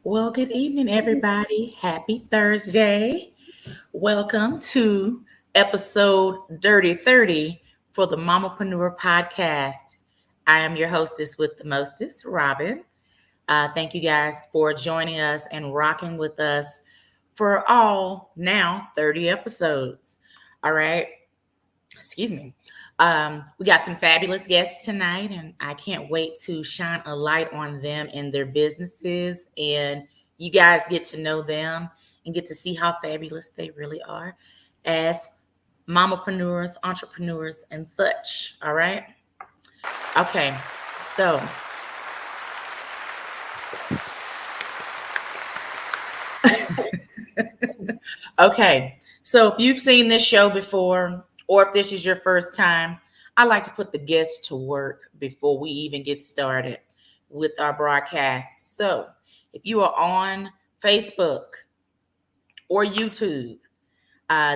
Well, good evening, everybody. Happy Thursday. Welcome to episode Dirty 30 for the Mamapreneur Podcast. I am your hostess with the mostest, Robbin. Thank you guys for joining us and rocking with us for all now 30 episodes. All right. Excuse me. We got some fabulous guests tonight, and I can't wait to shine a light on them and their businesses. And you guys get to know them and get to see how fabulous they really are as mamapreneurs, entrepreneurs, and such. All right. Okay. So, okay. So, if you've seen this show before, or if this is your first time, I like to put the guests to work before we even get started with our broadcast. So, if you are on Facebook or YouTube,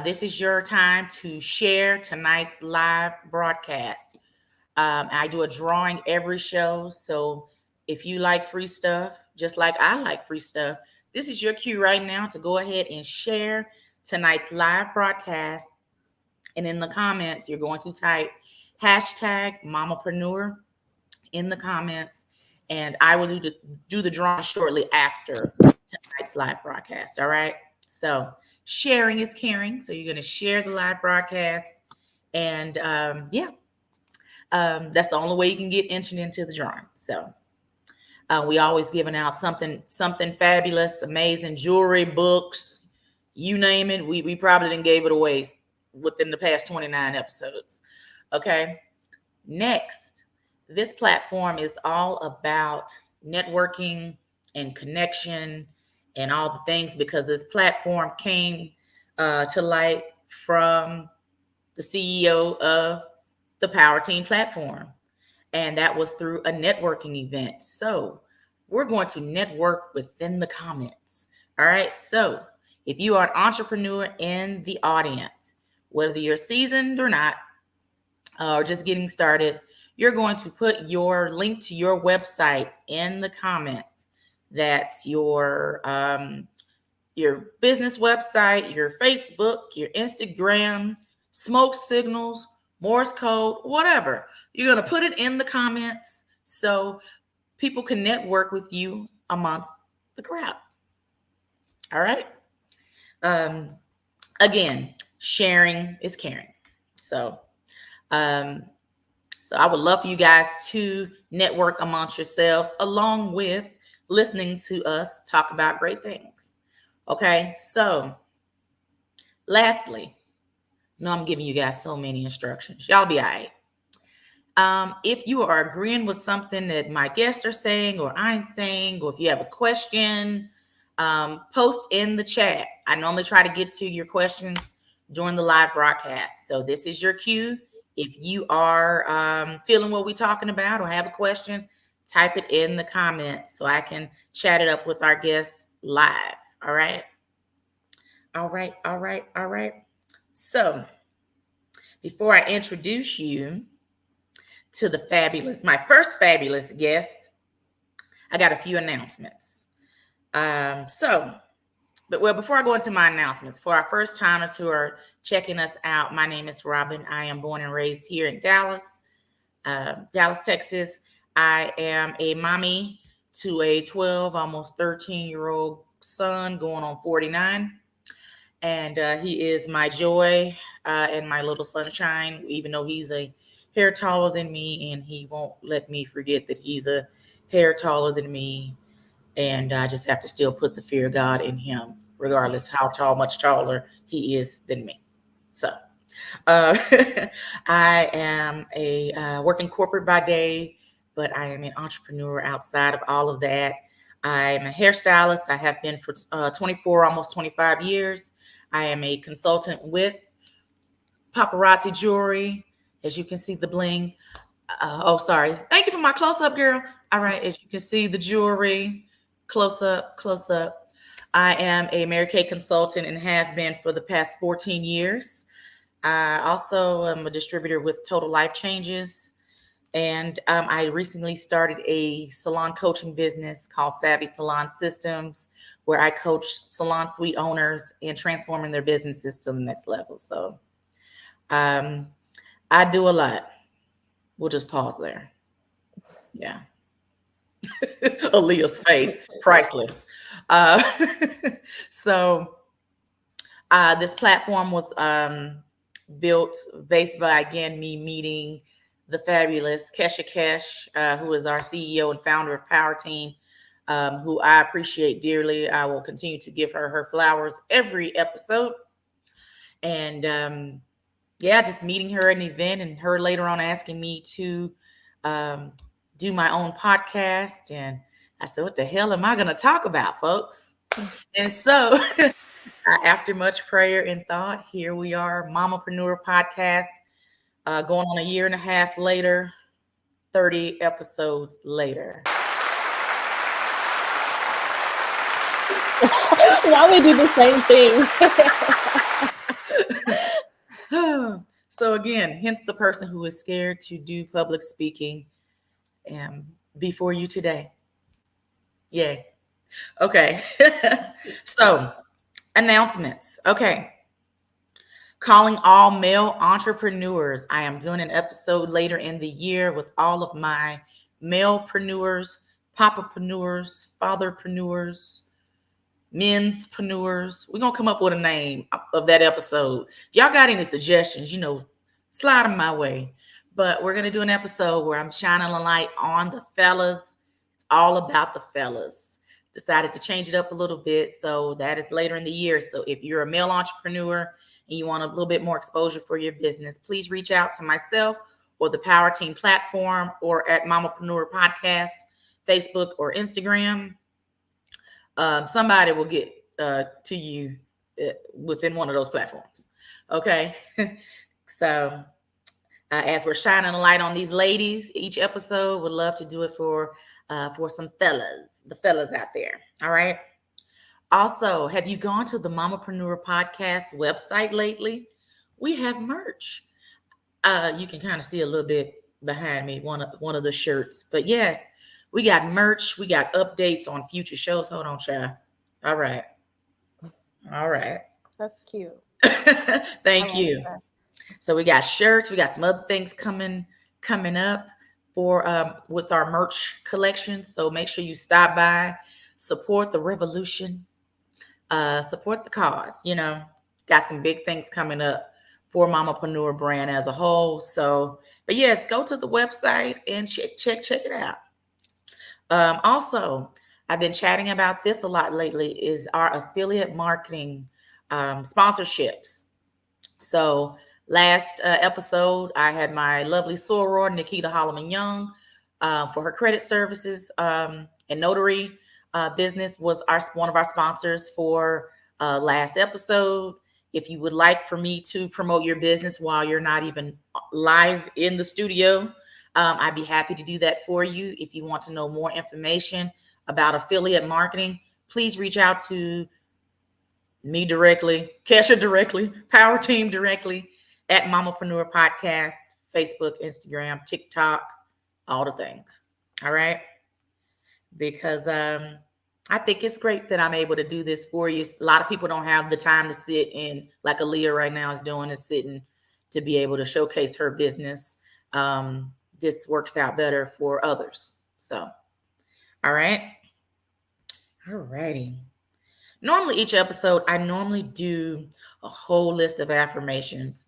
this is your time to share tonight's live broadcast. I do a drawing every show. So, if you like free stuff, just like I like free stuff, this is your cue right now to go ahead and share tonight's live broadcast. And in the comments, you're going to type hashtag Mamapreneur in the comments. And I will do the drawing shortly after tonight's live broadcast. All right. So sharing is caring. So you're going to share the live broadcast. And that's the only way you can get entered into the drawing. So we always giving out something fabulous, amazing jewelry, books, you name it. We probably didn't gave it away within the past 29 episodes. Okay. Next, this platform is all about networking and connection and all the things because this platform came to light from the CEO of the Power Team platform. And that was through a networking event. So we're going to network within the comments. All right. So if you are an entrepreneur in the audience, whether you're seasoned or not, or just getting started, you're going to put your link to your website in the comments. That's your business website, your Facebook, your Instagram, smoke signals, Morse code, whatever. You're going to put it in the comments so people can network with you amongst the crowd. All right. Again, sharing is caring. So I would love for you guys to network amongst yourselves along with listening to us talk about great things. Okay. So lastly, no, I'm giving you guys so many instructions. Y'all be all right. If you are agreeing with something that my guests are saying or I'm saying, or if you have a question, post in the chat. I normally try to get to your questions during the live broadcast. So this is your cue. If you are feeling what we're talking about or have a question, type it in the comments so I can chat it up with our guests live. All right. All right. So before I introduce you to my first fabulous guest, I got a few announcements. Before I go into my announcements, for our first timers who are checking us out, my name is Robbin. I am born and raised here in Dallas, Texas. I am a mommy to a 12, almost 13-year-old son going on 49. And he is my joy and my little sunshine, even though he's a hair taller than me, and he won't let me forget that he's a hair taller than me. And I just have to still put the fear of God in him, regardless how much taller he is than me. So I am a working corporate by day, but I am an entrepreneur outside of all of that. I'm a hairstylist. I have been for 24, almost 25 years. I am a consultant with Paparazzi Jewelry. As you can see, the bling. Sorry. Thank you for my close-up, girl. All right. As you can see, the jewelry. Close up. I am a Mary Kay consultant and have been for the past 14 years. I also am a distributor with Total Life Changes. And I recently started a salon coaching business called Savvy Salon Systems, where I coach salon suite owners in transforming their businesses to the next level. So um, I do a lot. We'll just pause there. Yeah. Aaliyah's face, priceless. Uh, so this platform was built based by, again, me meeting the fabulous Kesha Kesh, who is our CEO and founder of Power Team, who I appreciate dearly. I will continue to give her her flowers every episode. And yeah, just meeting her at an event and her later on asking me to do my own podcast. And I said, what the hell am I going to talk about, folks? And so after much prayer and thought, here we are, Mamapreneur Podcast, going on a year and a half later, 30 episodes later. Why we do the same thing? So again, hence the person who is scared to do public speaking before you today. Yay. Okay. So announcements. Okay. Calling all male entrepreneurs. I am doing an episode later in the year with all of my malepreneurs, papapreneurs, fatherpreneurs, menspreneurs. We're going to come up with a name of that episode. If y'all got any suggestions, slide them my way. But we're going to do an episode where I'm shining a light on the fellas. It's all about the fellas. Decided to change it up a little bit. So that is later in the year. So if you're a male entrepreneur and you want a little bit more exposure for your business, please reach out to myself or the Power Team platform or at Mamapreneur Podcast, Facebook or Instagram. Somebody will get to you within one of those platforms. Okay. So as we're shining a light on these ladies, each episode, would love to do it for some fellas, the fellas out there. All right. Also, have you gone to the Mamapreneur Podcast website lately? We have merch. You can kind of see a little bit behind me, one of the shirts. But yes, we got merch. We got updates on future shows. Hold on, child. All right. That's cute. Thank you. That. So we got shirts. We got some other things coming up for with our merch collection. So make sure you stop by, support the revolution, support the cause. Got some big things coming up for Mamapreneur brand as a whole. So, but yes, go to the website and check it out. Also, I've been chatting about this a lot lately, is our affiliate marketing sponsorships. So last episode, I had my lovely soror, Nikita Holloman Young, for her credit services and notary business was one of our sponsors for last episode. If you would like for me to promote your business while you're not even live in the studio, I'd be happy to do that for you. If you want to know more information about affiliate marketing, please reach out to me directly, Kesha directly, Power Team directly at Mamapreneur Podcast, Facebook, Instagram, TikTok, all the things. All right. Because I think it's great that I'm able to do this for you. A lot of people don't have the time to sit in, like Aaliyah right now is doing, is sitting to be able to showcase her business. This works out better for others. So, all right. All righty. Normally each episode, I normally do a whole list of affirmations.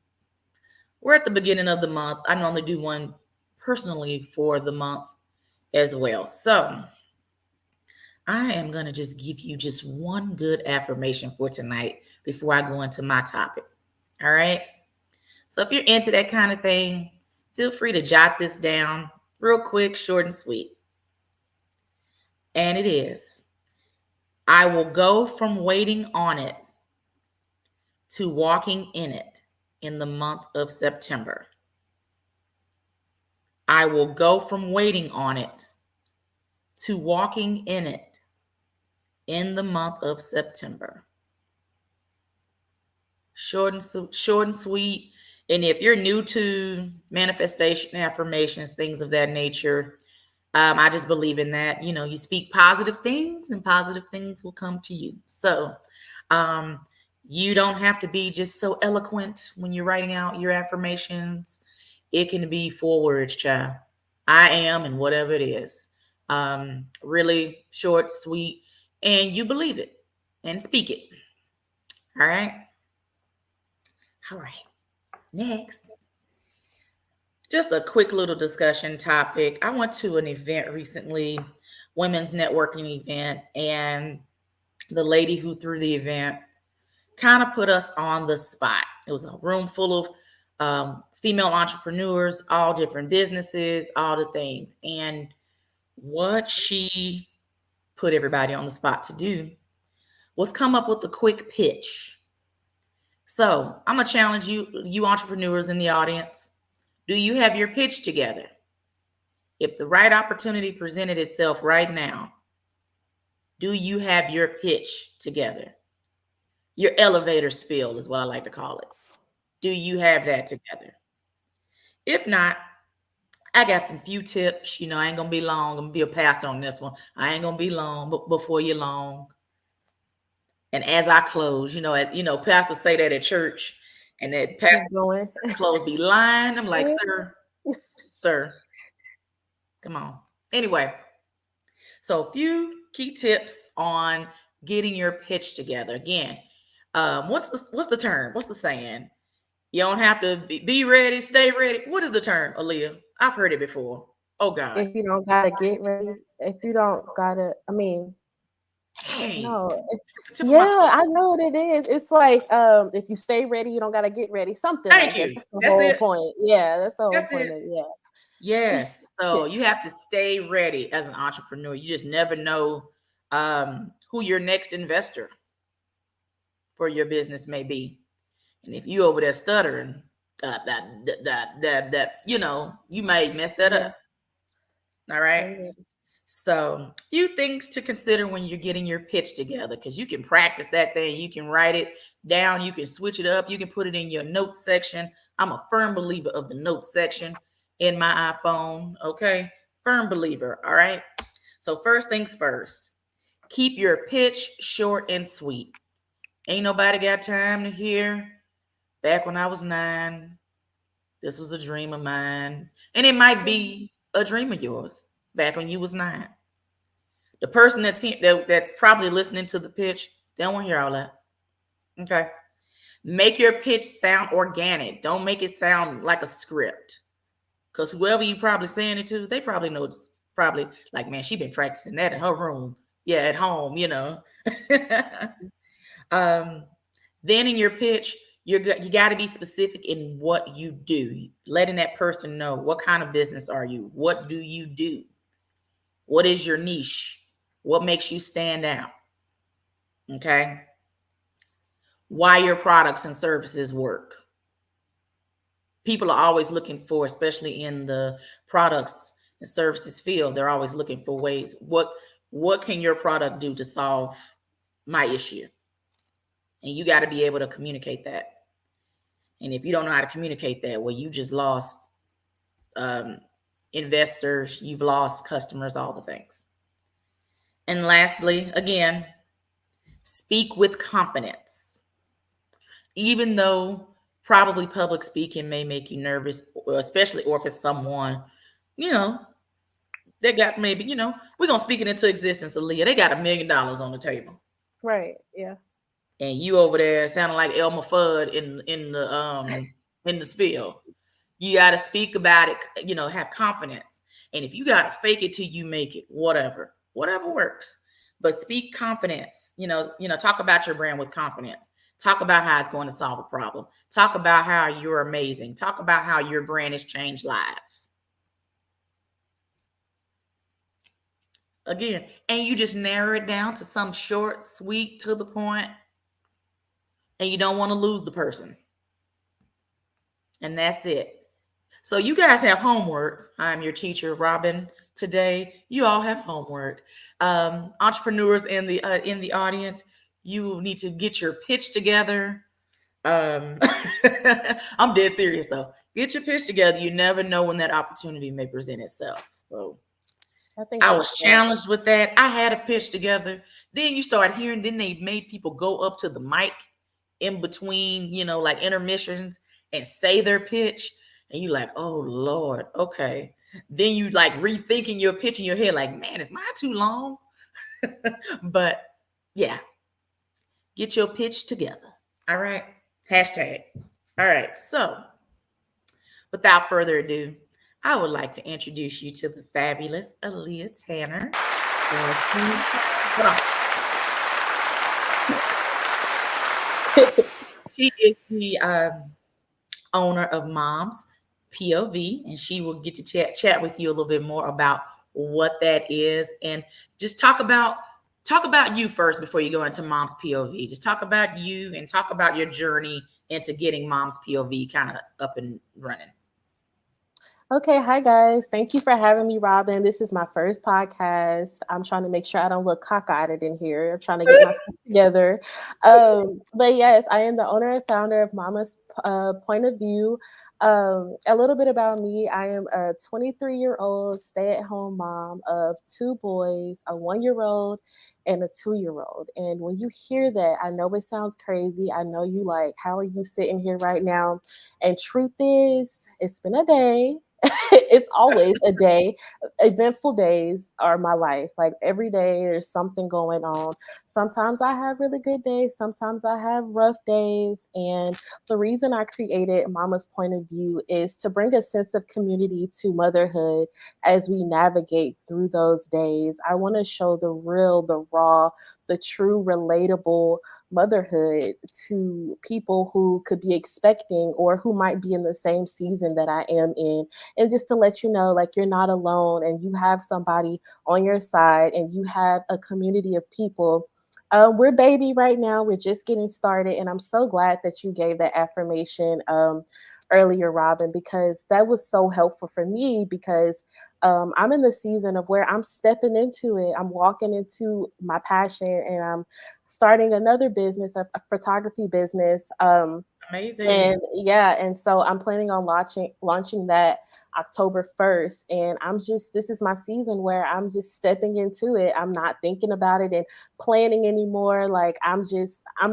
We're at the beginning of the month. I normally do one personally for the month as well. So I am going to just give you just one good affirmation for tonight before I go into my topic. All right. So if you're into that kind of thing, feel free to jot this down real quick, short and sweet. And it is, I will go from waiting on it to walking in it in the month of September. I will go from waiting on it to walking in it in the month of September. Short and sweet. And if you're new to manifestation, affirmations, things of that nature, I just believe in that. You speak positive things and positive things will come to you. So you don't have to be just so eloquent when you're writing out your affirmations. It can be 4 words, child. I am, and whatever it is. Really short, sweet, and you believe it and speak it. All right. All right. Next. Just a quick little discussion topic. I went to an event recently, women's networking event, and the lady who threw the event kind of put us on the spot. It was a room full of female entrepreneurs, all different businesses, all the things. And what she put everybody on the spot to do was come up with a quick pitch. So I'm going to challenge you entrepreneurs in the audience. Do you have your pitch together? If the right opportunity presented itself right now, do you have your pitch together? Your elevator spiel is what I like to call it. Do you have that together? If not, I got some few tips. I ain't going to be long. I'm going to be a pastor on this one. I ain't going to be long, but before you're long. And as I close, pastors say that at church, and that pastor close be lying. I'm like, sir, come on. Anyway, so a few key tips on getting your pitch together. Again, what's the term? What's the saying? You don't have to be ready, stay ready. What is the term, Aaliyah? I've heard it before. Oh God. If you don't gotta get ready, if you don't gotta, hey, no. I know what it is. It's like if you stay ready, you don't gotta get ready. Something Thank like you. that. That's the whole point. Yeah, that's the whole point of it. Yeah. Yes. So you have to stay ready as an entrepreneur. You just never know who your next investor for your business may be. And if you over there stuttering, you may mess that up. All right. So few things to consider when you're getting your pitch together, because you can practice that thing. You can write it down. You can switch it up. You can put it in your notes section. I'm a firm believer of the notes section in my iPhone. Okay. Firm believer. All right. So first things first, keep your pitch short and sweet. Ain't nobody got time to hear. Back when I was 9, this was a dream of mine. And it might be a dream of yours back when you was 9. The person that's probably listening to the pitch, they don't want to hear all that. Okay. Make your pitch sound organic. Don't make it sound like a script. Because whoever you probably saying it to, they probably know it's probably like, man, she been practicing that in her room. Yeah, at home, Then in your pitch, you got to be specific in what you do, letting that person know what kind of business are you? What do you do? What is your niche? What makes you stand out? Okay. Why your products and services work. People are always looking for, especially in the products and services field, they're always looking for ways. What can your product do to solve my issue? And you got to be able to communicate that. And if you don't know how to communicate that, well, you just lost investors, you've lost customers, all the things. And lastly, again, speak with confidence. Even though probably public speaking may make you nervous, especially or if it's someone, they got maybe, we're going to speak it into existence, Aaliyah. They got $1 million on the table. Right. Yeah. And you over there sounding like Elmer Fudd in the spiel. You got to speak about it, have confidence. And if you got to fake it till you make it, whatever works. But speak confidence, talk about your brand with confidence. Talk about how it's going to solve a problem. Talk about how you're amazing. Talk about how your brand has changed lives. Again, and you just narrow it down to some short, sweet, to the point. And you don't want to lose the person. And that's it. So you guys have homework. I'm your teacher, Robbin. Today, you all have homework. Entrepreneurs in the audience, you need to get your pitch together. Um, I'm dead serious though. Get your pitch together. You never know when that opportunity may present itself. So I think I that's was fair. challenged with that. I had a pitch together. Then you start hearing, then they made people go up to the mic in between, like intermissions and say their pitch. And you like, oh Lord, okay. Then you like rethinking your pitch in your head, like, man, is mine too long? But yeah, get your pitch together. All right. Hashtag. All right. So without further ado, I would like to introduce you to the fabulous Aaliyah Tanner. She is the owner of Mom's POV, and she will get to chat with you a little bit more about what that is, and just talk about you first before you go into Mom's POV. Just talk about you and talk about your journey into getting Mom's POV kind of up and running. Okay, hi guys. Thank you for having me, Robbin. This is my first podcast. I'm trying to make sure I don't look cockeyed in here. I'm trying to get myself together. But yes, I am the owner and founder of Mama's Point of View. A little bit about me. I am a 23-year-old stay-at-home mom of 2 boys, a 1-year-old and a 2-year-old. And when you hear that, I know it sounds crazy. I know you like, how are you sitting here right now? And truth is, it's been a day. It's always a day. Eventful days are my life. Like every day there's something going on. Sometimes I have really good days, sometimes I have rough days. And the reason I created Mama's Point of View is to bring a sense of community to motherhood as we navigate through those days. I want to show the real, the raw, the true, relatable motherhood to people who could be expecting or who might be in the same season that I am in. And just to let you know, like, you're not alone and you have somebody on your side and you have a community of people. We're baby right now. We're just getting started. And I'm so glad that you gave that affirmation earlier, Robbin, because that was so helpful for me because I'm in the season of where I'm stepping into it. I'm walking into my passion and I'm starting another business, a photography business. Amazing. And yeah, and so I'm planning on launching that October 1st. And this is my season where I'm just stepping into it. I'm not thinking about it and planning anymore. Like I'm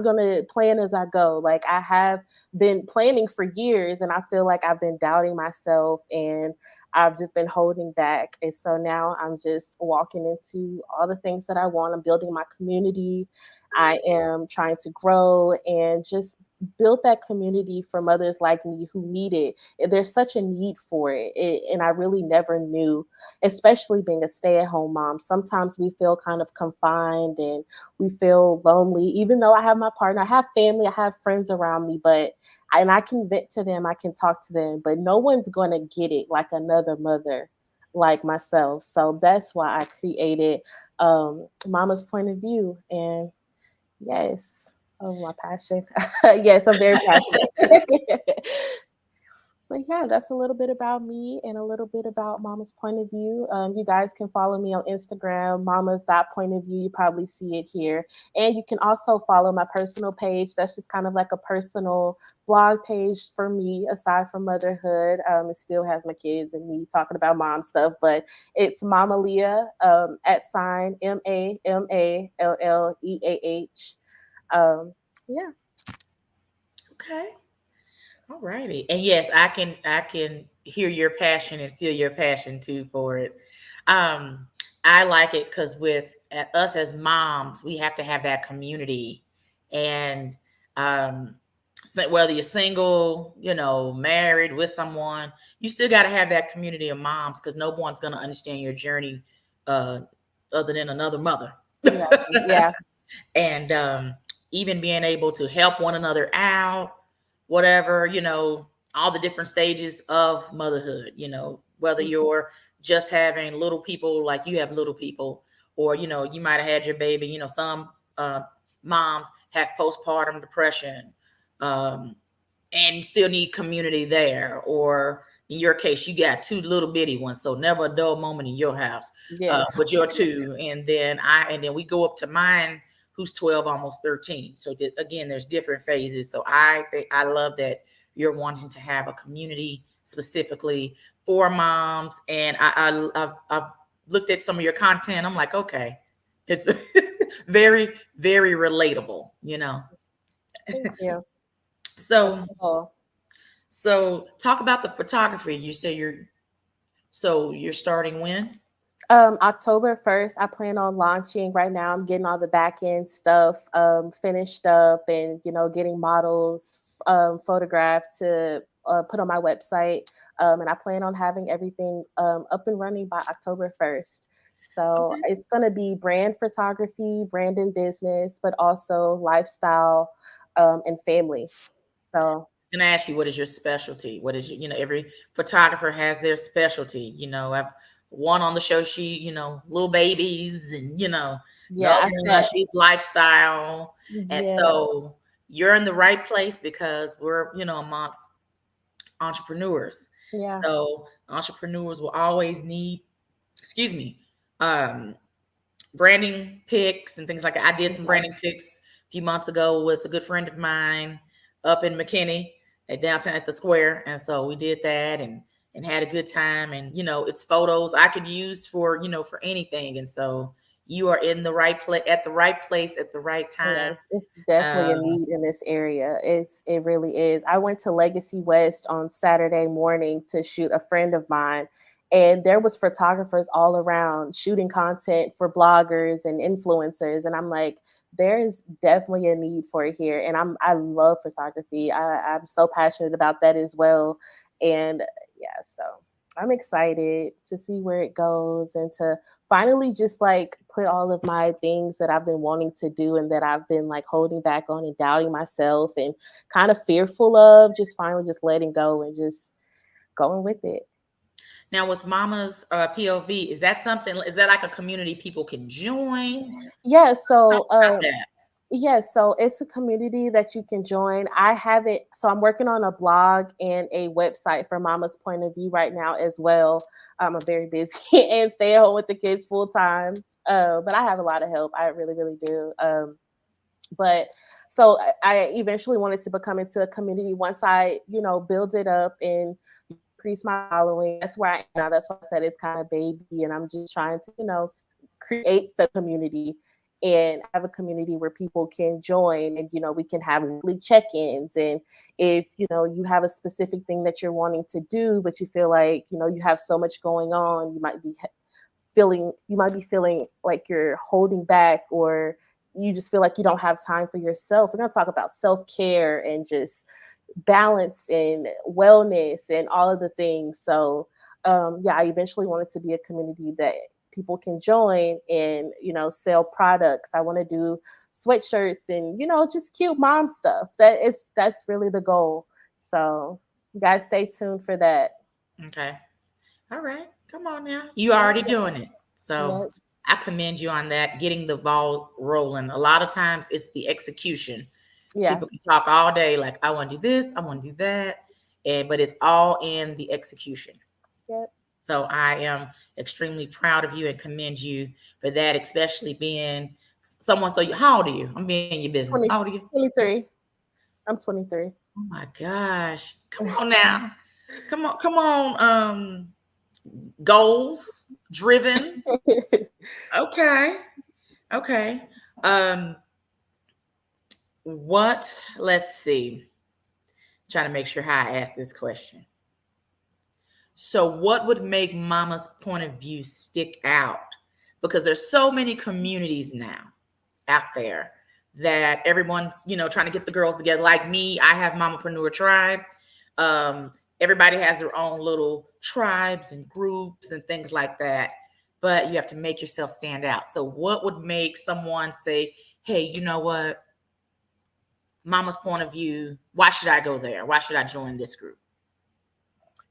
gonna plan as I go. Like I have been planning for years and I feel like I've been doubting myself and I've just been holding back. And so now I'm just walking into all the things that I want. I'm building my community. I am trying to grow and just build that community for mothers like me who need it. There's such a need for it. And I really never knew, especially being a stay-at-home mom. Sometimes we feel kind of confined and we feel lonely, even though I have my partner, I have family, I have friends around me, and I can vent to them, I can talk to them, but no one's going to get it like another mother like myself. So that's why I created Mama's Point of View. And yes. Oh, my passion. Yes, I'm very passionate. But yeah, that's a little bit about me and a little bit about Mama's Point of View. You guys can follow me on Instagram, Point of View. You probably see it here. And you can also follow my personal page. That's just kind of like a personal blog page for me, aside from motherhood. It still has my kids and me talking about mom stuff, but it's Mamalia, @ MAMALLEAH. Yeah. Okay. All righty. And yes, I can hear your passion and feel your passion too for it. I like it because with us as moms, we have to have that community. And whether you're single, married with someone, you still got to have that community of moms because no one's going to understand your journey other than another mother. Yeah. And even being able to help one another out, whatever, all the different stages of motherhood, whether you're just having little people like you have little people, or, you might have had your baby, some moms have postpartum depression and still need community there. Or in your case, you got 2 little bitty ones, so never a dull moment in your house. Yes. But your 2. And then we go up to mine, who's 12, almost 13. So again, there's different phases. So I love that you're wanting to have a community specifically for moms. And I've looked at some of your content. I'm like, okay, it's very, very relatable, Thank you. So, Cool. so talk about the photography. You say you're starting when? October 1st, I plan on launching. Right now, I'm getting all the back end stuff finished up, and getting models photographed to put on my website. And I plan on having everything up and running by October 1st. So Okay. it's going to be brand photography, brand and business, but also lifestyle and family. So I'm gonna ask you, what is your specialty? What is every photographer has their specialty. I've one on the show, she, little babies, and the yeah, other I one, said, she's lifestyle. And yeah, so you're in the right place because we're, amongst entrepreneurs. yeah, So entrepreneurs will always need, excuse me, um, branding pics and things like that. I did some branding exactly. pics a few months ago with a good friend of mine up in McKinney at downtown at the square. And so we did that and had a good time. And it's photos I could use for, for anything. And so you are in the right place at the right place at the right time. Yes, it's definitely a Uh, need in this area. It really is. I went to Legacy West on Saturday morning to shoot a friend of mine, and there was photographers all around shooting content for bloggers and influencers, and I'm like, there's definitely a need for it here. And I love photography. I'm so passionate about that as well. And yeah, so I'm excited to see where it goes and to finally just like put all of my things that I've been wanting to do and that I've been like holding back on and doubting myself and kind of fearful of, just finally just letting go and just going with it. Now with Mama's POV, is that like a community people can join? Yeah, Talk so about that. yes, so it's a community that you can join. I have it, so I'm working on a blog and a website for Mama's Point of View right now as well. I'm very busy and stay at home with the kids full time, but I have a lot of help. I really, really do. But so I eventually wanted to become into a community once I, build it up and increase my following. That's where I am now. That's why I said it's kind of baby, and I'm just trying to, create the community and have a community where people can join, and we can have weekly check-ins. And if you have a specific thing that you're wanting to do, but you feel like you have so much going on, you might be feeling like you're holding back, or you just feel like you don't have time for yourself. We're going to talk about self-care and just balance and wellness and all of the things. So yeah, I eventually wanted to be a community that people can join and sell products. I want to do sweatshirts and just cute mom stuff. That's really the goal. So you guys stay tuned for that. Okay. All right. Come on now. You Yeah, already doing it. So yeah, I commend you on that, getting the ball rolling. A lot of times it's the execution. yeah, People can talk all day, like, I want to do this, I want to do that. But it's all in the execution. yeah. So I am extremely proud of you and commend you for that, especially being someone. So how old are you? I'm being in your business. 20, How old are you? 23. I'm 23. Oh my gosh. Come on now. Come on. Goals driven. Okay. Okay. Um, let's see. Trying to make sure how I ask this question. So what would make Mama's point of view stick out? Because there's so many communities now out there that everyone's, trying to get the girls together. Like me, I have Mamapreneur Tribe. Everybody has their own little tribes and groups and things like that. But you have to make yourself stand out. So what would make someone say, hey, you know what? Mama's point of view, why should I go there? Why should I join this group?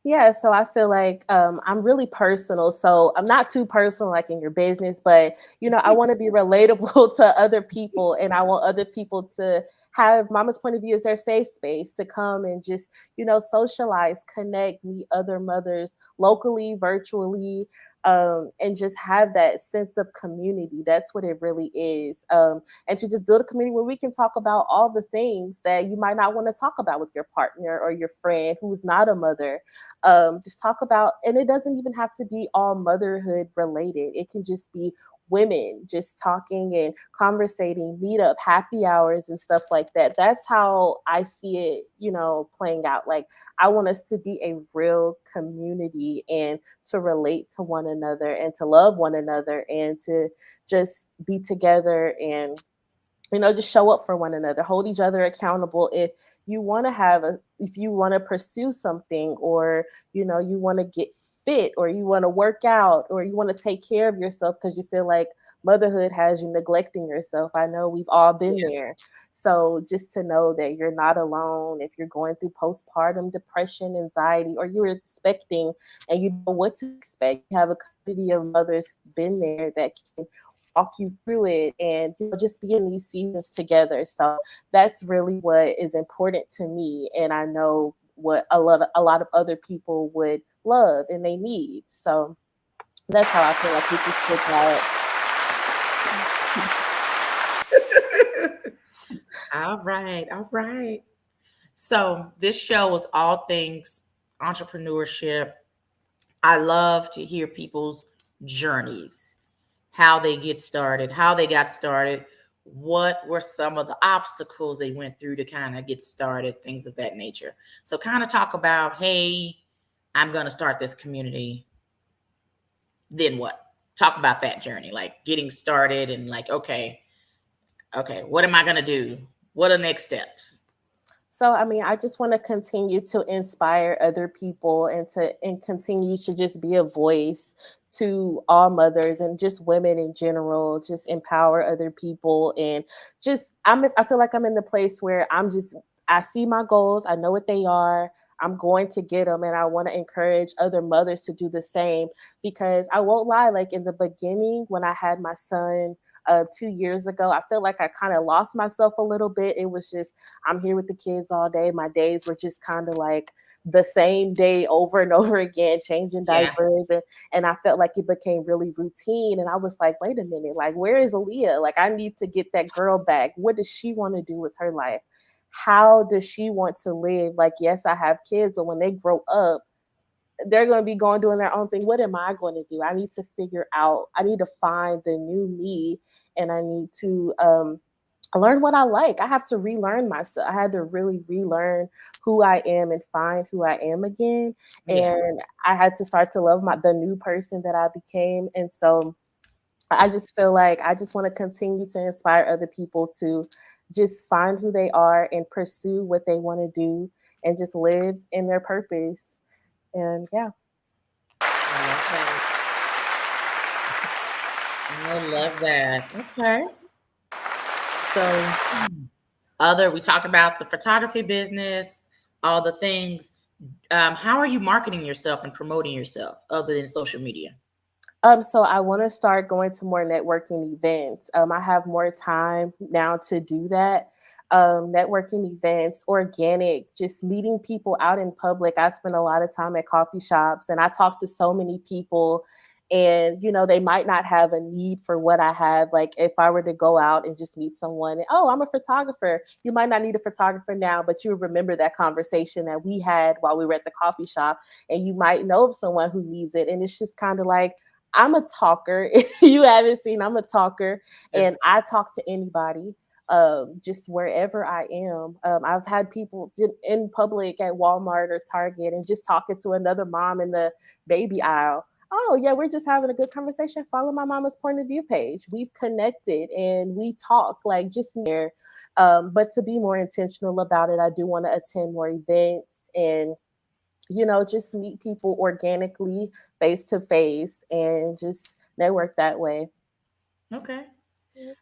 Yeah, so I feel like I'm really personal. So I'm not too personal like in your business, but I want to be relatable to other people, and I want other people to have Mama's Point of View as their safe space to come and just, socialize, connect, meet other mothers locally, virtually, and just have that sense of community. That's what it really is. And to just build a community where we can talk about all the things that you might not want to talk about with your partner or your friend who's not a mother. Just talk about, and it doesn't even have to be all motherhood related. It can just be women just talking and conversating, meet up, happy hours and stuff like that. That's how I see it, playing out. Like, I want us to be a real community and to relate to one another and to love one another and to just be together and, just show up for one another, hold each other accountable. If you want to pursue something, or, you want to get fit, or you want to work out, or you want to take care of yourself because you feel like motherhood has you neglecting yourself. I know we've all been there. So just to know that you're not alone if you're going through postpartum depression, anxiety, or you're expecting and you know what to expect. You have a community of mothers who's been there that can walk you through it and just be in these seasons together. So that's really what is important to me, and I know what a lot of other people would love and they need. So that's how I feel like we can take out. All right. All right. So this show is all things entrepreneurship. I love to hear people's journeys, how they get started, how they got started, what were some of the obstacles they went through to kind of get started, things of that nature. So kind of talk about, hey, I'm going to start this community. Then what? Talk about that journey, like getting started and like, okay, what am I going to do? What are the next steps? So, I mean, I just want to continue to inspire other people and continue to just be a voice to all mothers and just women in general, just empower other people. And I feel like I'm in the place where I see my goals, I know what they are. I'm going to get them, and I want to encourage other mothers to do the same, because I won't lie, like in the beginning when I had my son 2 years ago, I felt like I kind of lost myself a little bit. It was just, I'm here with the kids all day. My days were just kind of like the same day over and over again, changing Yeah. diapers. And I felt like it became really routine. And I was like, wait a minute, like, where is Aaliyah? Like, I need to get that girl back. What does she want to do with her life? How does she want to live? Like, yes, I have kids, but when they grow up, they're going to be going doing their own thing. What am I going to do? I need to find the new me, and I need to learn what I like. I have to relearn myself. I had to really relearn who I am and find who I am again. Yeah. And I had to start to love the new person that I became. And so I just feel like I just want to continue to inspire other people to just find who they are and pursue what they want to do and just live in their purpose. And yeah. I love that. Okay. So we talked about the photography business, all the things. How are you marketing yourself and promoting yourself other than social media? So I want to start going to more networking events. I have more time now to do that. Networking events, organic, just meeting people out in public. I spend a lot of time at coffee shops, and I talk to so many people, and they might not have a need for what I have. Like, if I were to go out and just meet someone, and, oh, I'm a photographer, you might not need a photographer now, but you remember that conversation that we had while we were at the coffee shop, and you might know of someone who needs it. And it's just kind of like, I'm a talker. If you haven't seen, I'm a talker, and I talk to anybody, just wherever I am. I've had people in public at Walmart or Target and just talking to another mom in the baby aisle. Oh, yeah, we're just having a good conversation. Follow my Mama's Point of View page. We've connected and we talk, like, just there. But to be more intentional about it, I do want to attend more events and just meet people organically, face to face, and just network that way. Okay.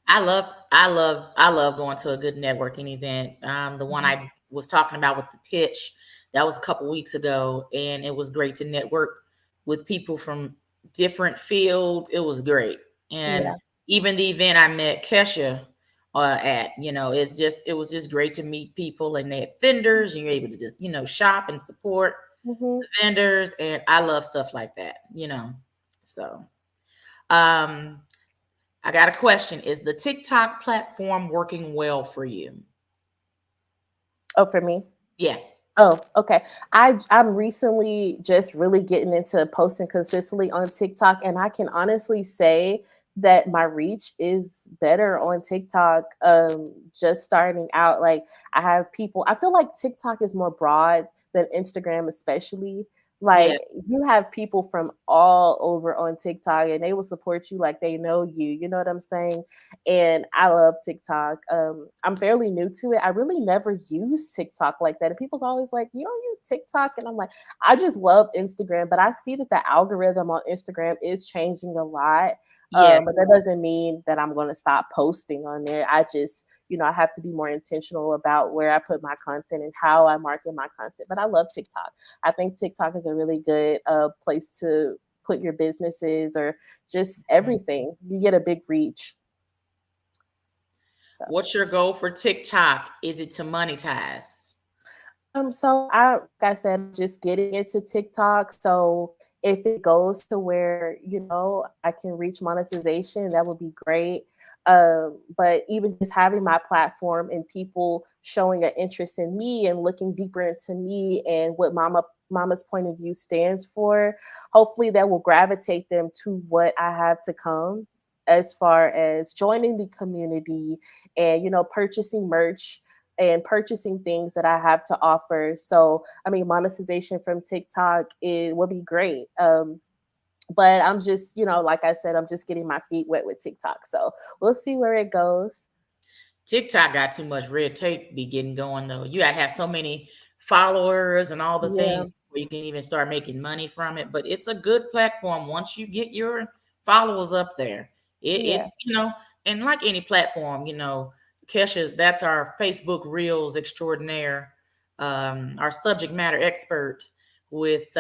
I love going to a good networking event. The one I was talking about with the pitch, that was a couple weeks ago, and it was great to network with people from different fields. It was great. And Yeah. even the event I met Kesha at. It was just great to meet people, and they had vendors, and you're able to just shop and support Mm-hmm. the vendors, and I love stuff like that. So um, I got a question: is the TikTok platform working well for you? Oh, for me. Yeah. Oh, okay. I'm recently just really getting into posting consistently on TikTok, and I can honestly say that my reach is better on TikTok. Just starting out, like I have people. I feel like TikTok is more broad than Instagram, especially. Like Yes. you have people from all over on TikTok, and they will support you like they know you. You know what I'm saying? And I love TikTok. I'm fairly new to it. I really never used TikTok like that. And people's always like, "You don't use TikTok?" And I'm like, I just love Instagram, but I see that the algorithm on Instagram is changing a lot. Yes. But that doesn't mean that I'm going to stop posting on there. I just, I have to be more intentional about where I put my content and how I market my content. But I love TikTok. I think TikTok is a really good place to put your businesses or just everything. You get a big reach. So, What's your goal for TikTok? Is it to monetize? so like I said, I'm just getting into TikTok. So if it goes to where, I can reach monetization, that would be great. But even just having my platform and people showing an interest in me and looking deeper into me and what Mama's point of view stands for, hopefully that will gravitate them to what I have to come as far as joining the community and, purchasing merch and purchasing things that I have to offer. So, I mean, monetization from TikTok, it will be great. But I'm just, like I said, I'm just getting my feet wet with TikTok. So we'll see where it goes. TikTok got too much red tape be getting going though. You gotta have so many followers and all the Yeah, things where you can even start making money from it. But it's a good platform once you get your followers up there. yeah. It's and like any platform, Kesha, that's our Facebook Reels extraordinaire, our subject matter expert with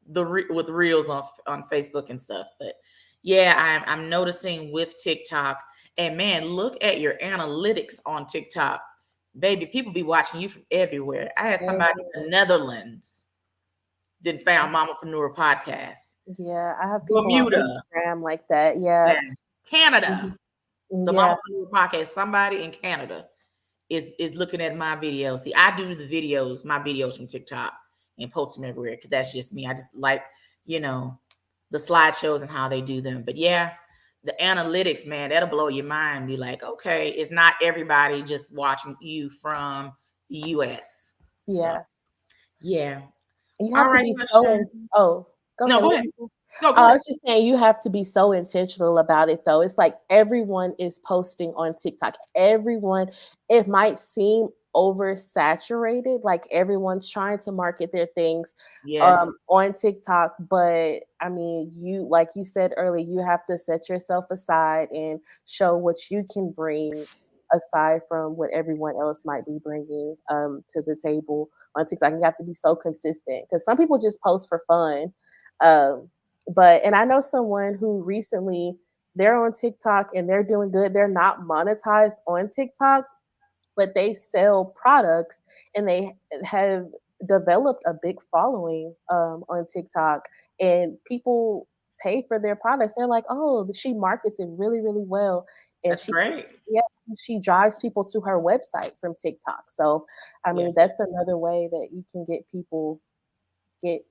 with reels on Facebook and stuff. But yeah, I'm noticing with TikTok, and man, look at your analytics on TikTok, baby. People be watching you from everywhere. I had somebody in the Netherlands that found Mamapreneur Podcast. Yeah, I have people on Bermuda, Instagram like that. Yeah. yeah, Canada, Mhm. the Yeah. Mamapreneur Podcast. Somebody in Canada is looking at my videos. See, I do my videos from TikTok and post them everywhere because that's just me. I just like, you know, the slideshows and how they do them. But yeah, the analytics, man, that'll blow your mind. Be like, okay, it's not everybody just watching you from the US. So Yeah. yeah. You All have to right, be so Sunshine. in oh, go No, ahead. go What ahead. you say? No, go I ahead. was just saying you have to be so intentional about it though. It's like everyone is posting on TikTok. Everyone, it might seem oversaturated, like everyone's trying to market their things Yes, on TikTok, but I mean, you like you said earlier, you have to set yourself aside and show what you can bring aside from what everyone else might be bringing to the table on TikTok. You have to be so consistent because some people just post for fun. Um, and I know someone who recently they're on TikTok and they're doing good. They're not monetized on TikTok, but they sell products and they have developed a big following on TikTok, and people pay for their products. They're like, oh, she markets it really, really well, and that's great. yeah, she drives people to her website from TikTok. So, I Yeah. mean, that's another way that you can get people get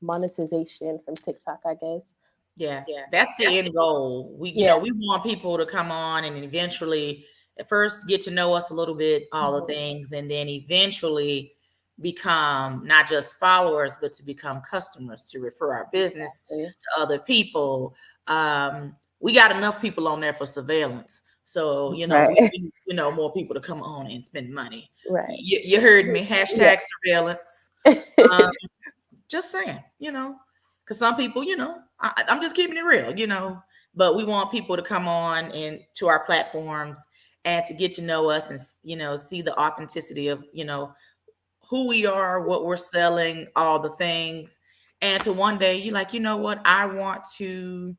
monetization from TikTok, I guess. Yeah, that's the end goal. Yeah. We want people to come on and eventually at first get to know us a little bit, all the Mhm. things, and then eventually become not just followers, but to become customers to refer our business Exactly. to other people. We got enough people on there for surveillance. So, Right. we need, more people to come on and spend money. Right. You heard me. Yeah. Hashtag surveillance. Um, just saying, because some people, I'm just keeping it real, but we want people to come on and to our platforms and to get to know us and, see the authenticity of, who we are, what we're selling, all the things. And to one day you like, you know what? I want to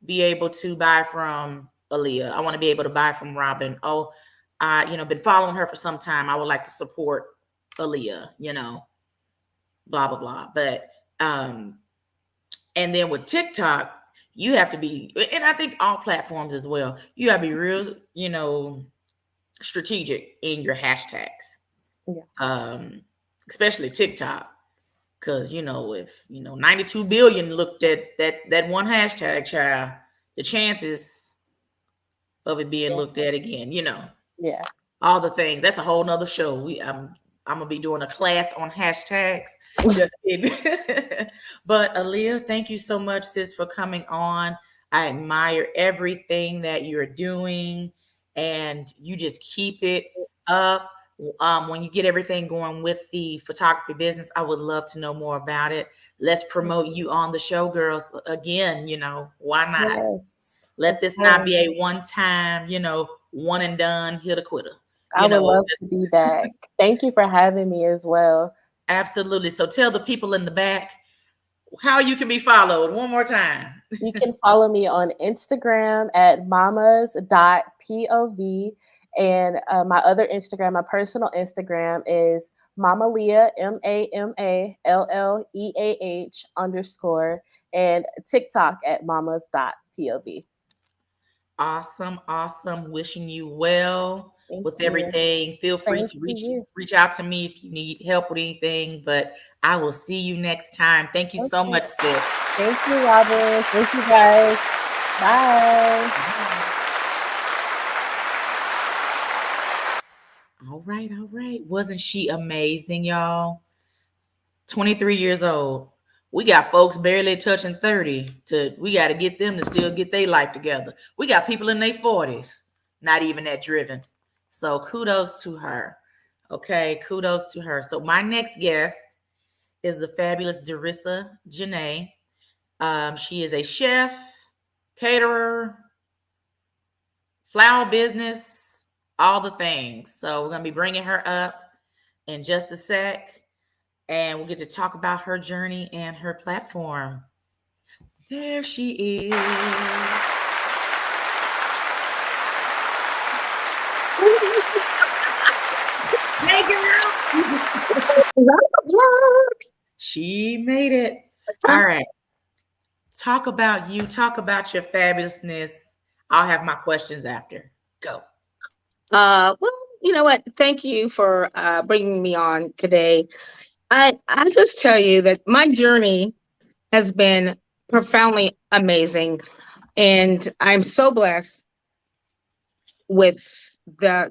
be able to buy from Aaliyah. I want to be able to buy from Robbin. Oh, I, been following her for some time. I would like to support Aaliyah, blah, blah, blah. But, and then with TikTok, you have to be, and I think all platforms as well, you have to be real, strategic in your hashtags. Yeah. Especially TikTok. Because, if, 92 billion looked at that one hashtag, child, the chances of it being looked at again, Yeah. all the things. That's a whole nother show. I'm gonna be doing a class on hashtags. Just kidding. But Aaliyah, thank you so much, sis, for coming on. I admire everything that you're doing, and you just keep it up. When you get everything going with the photography business, I would love to know more about it. Let's promote you on the show, girls. Again, why not? Yes. Let this not be a one-time, one and done, hit a quitter. I would love to be back. Thank you for having me as well. Absolutely. So tell the people in the back how you can be followed one more time. You can follow me on Instagram at mamas.pov. And my other Instagram, my personal Instagram is Mamaleah, MAMALLEAH _, and TikTok at mamas.pov. Awesome. Wishing you well with everything. Feel free to reach out to me if you need help with anything, but I will see you next time. Thank you so much, sis. Thank you, Robbin. Thank you, guys. Bye. All right. Wasn't she amazing, y'all? 23 years old. We got folks barely touching 30. We got to get them to still get their life together. We got people in their 40s, not even that driven. So kudos to her. Okay, kudos to her. So my next guest is the fabulous Darissa Janae. She is a chef, caterer, flower business, all the things. So we're going to be bringing her up in just a sec. And we'll get to talk about her journey and her platform. There she is. Hey, girl. She made it. All right. Talk about you. Talk about your fabulousness. I'll have my questions after. Go. Well, you know what? Thank you for bringing me on today. I just tell you that my journey has been profoundly amazing, and I'm so blessed with the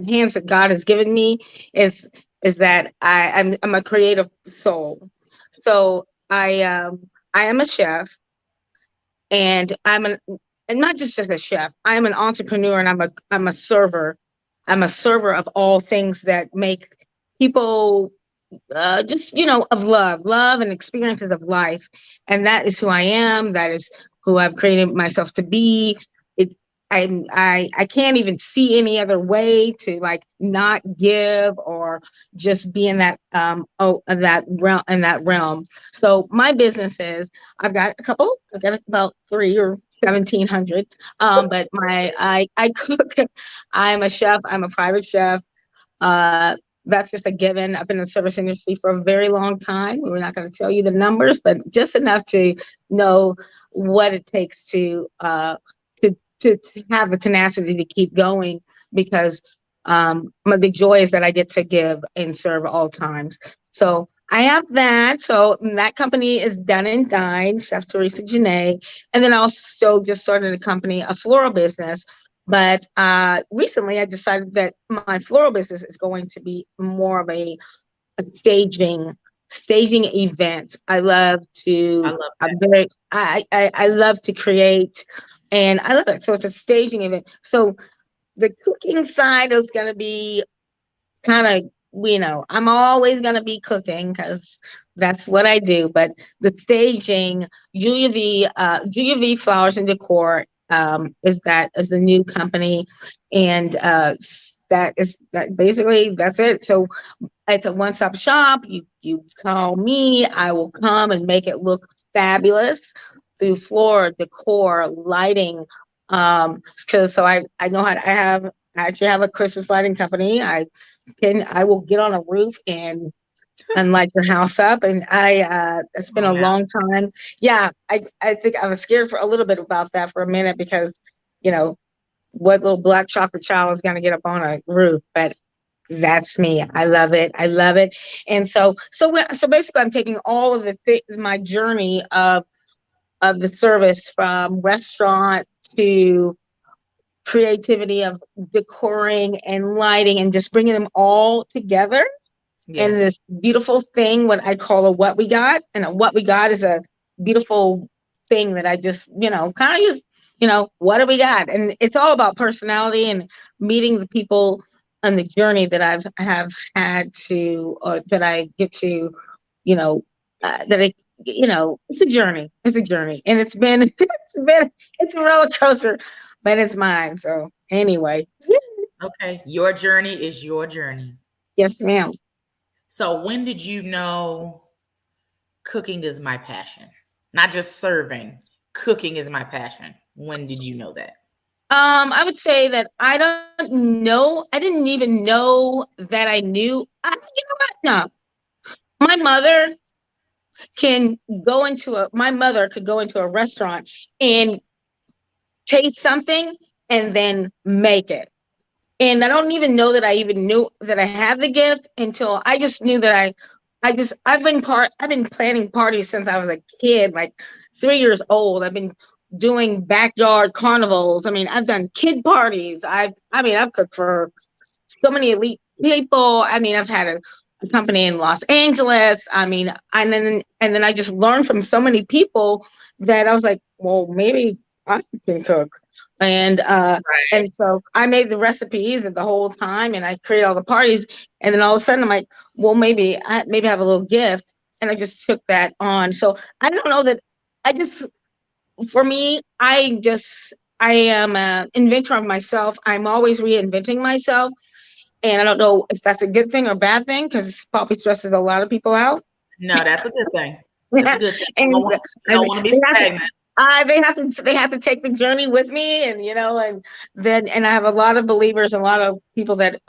hands that God has given me. Is that I'm a creative soul. So I am a chef, and and not just as a chef. I'm an entrepreneur, and I'm a server. I'm a server of all things that make people just of love and experiences of life. And that is who I am. That is who I've created myself to be. I can't even see any other way to not give or just be in that realm. So my business is, I've got about 3 or 1,700. But I cook. I'm a chef. I'm a private chef. That's just a given. I've been in the service industry for a very long time. We're not going to tell you the numbers, but just enough to know what it takes to have the tenacity to keep going, because the joy is that I get to give and serve all times. So I have that. So that company is Done and Dine, Chef Darissa Janae. And then I also just started a company, a floral business. But recently I decided that my floral business is going to be more of a staging event. I love to create, and I love it. So it's a staging event. So the cooking side is going to be kind of, I'm always going to be cooking because that's what I do. But the staging, Julia V Flowers and Decor, is the new company, and that's it. So it's a one-stop shop. You call me, I will come and make it look fabulous through floor, decor, lighting, Because I know how to, I actually have a Christmas lighting company. I will get on a roof and light your house up. And it's been Oh, a now. long time. Yeah, I think I was scared for a little bit about that for a minute because, you know, what little black chocolate child is going to get up on a roof? But that's me. I love it. I love it. And so basically, I'm taking all of my journey of the service from restaurant to creativity of decoring and lighting and just bringing them all together in Yes. this beautiful thing, what I call a what we got. And a what we got is a beautiful thing that I just, kind of just, what do we got? And it's all about personality and meeting the people on the journey that have had to, or that I get to, you know, that I, it's a journey. It's a journey. And it's been, it's a roller coaster, but it's mine. So anyway, Okay. Your journey is your journey. yes, ma'am. So when did you know cooking is my passion? Not just serving. Cooking is my passion. When did you know that? I would say that I don't know. I didn't even know that I knew. You know what? No, my mother my mother could go into a restaurant and taste something and then make it. And I don't even know that I even knew that I had the gift until I just knew that I've been planning parties since I was a kid, like 3 years old. I've been doing backyard carnivals. I mean, I've done kid parties. I've cooked for so many elite people. I mean, I've had a company in Los Angeles. I mean, and then I just learned from so many people that I was like, well, maybe I can cook. And Right. and so I made the recipes the whole time, and I created all the parties. And then all of a sudden, I'm like, well, maybe I have a little gift, and I just took that on. So I don't know that I just for me, I am an inventor of myself. I'm always reinventing myself. And I don't know if that's a good thing or bad thing because it probably stresses a lot of people out. No, that's a good thing. That's a good thing. And You don't want to be they have to, stagnant. they have to take the journey with me, and and I have a lot of believers, and a lot of people that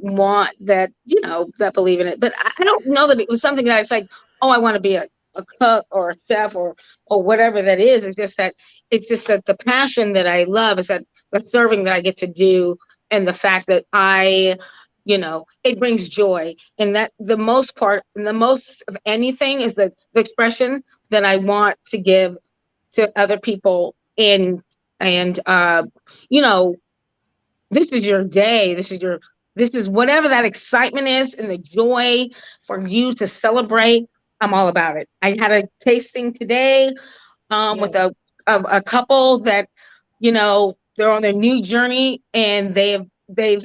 want that, that believe in it. But I don't know that it was something that it's like, oh, I want to be a cook or a chef or whatever that is. It's just that the passion that I love is that the serving that I get to do, and the fact that it brings joy. And that the most of anything is the expression that I want to give to other people. And you know, this is your day. This is whatever that excitement is and the joy for you to celebrate. I'm all about it. I had a tasting today Yeah. with a couple that, they're on their new journey, and they've